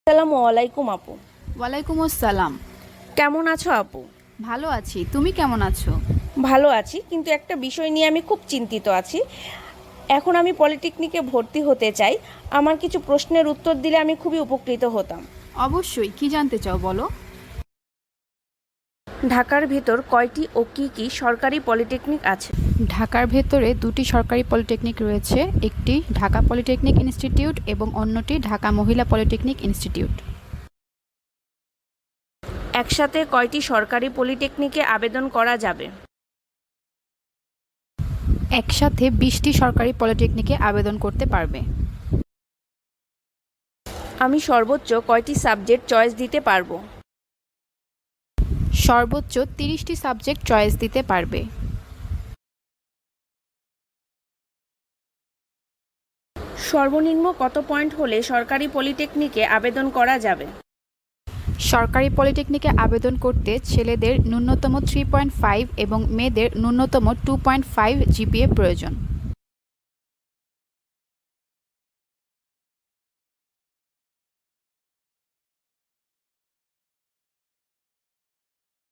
আসসালামু আলাইকুম আপু। ওয়ালাইকুম আসসালাম। কেমন আছো আপু? ভালো আছি, তুমি কেমন আছো? ভালো আছি, কিন্তু একটা বিষয় নিয়ে আমি খুব চিন্তিত আছি। এখন আমি পলিটেকনিকে ভর্তি হতে চাই। আমার কিছু প্রশ্নের উত্তর দিলে আমি খুবই উপকৃত হতাম। অবশ্যই, কি জানতে চাও বলো। ঢাকার ভেতর কয়টি ও কী কী সরকারি পলিটেকনিক আছে? ঢাকার ভেতরে দুটি সরকারি পলিটেকনিক রয়েছে, একটি ঢাকা পলিটেকনিক ইনস্টিটিউট এবং অন্যটি ঢাকা মহিলা পলিটেকনিক ইনস্টিটিউট। একসাথে কয়টি সরকারি পলিটেকনিকে আবেদন করা যাবে? একসাথে 20টি সরকারি পলিটেকনিকে আবেদন করতে পারবে। আমি সর্বোচ্চ কয়টি সাবজেক্ট চয়েস দিতে পারবো? সর্বোচ্চ 30টি সাবজেক্ট চয়েস দিতে পারবে। সর্বনিম্ন কত পয়েন্ট হলে সরকারি পলিটেকনিকে আবেদন করা যাবে? সরকারি পলিটেকনিকে আবেদন করতে ছেলেদের ন্যূনতম 3.5 এবং মেয়েদের ন্যূনতম 2.5 জিপিএ প্রয়োজন।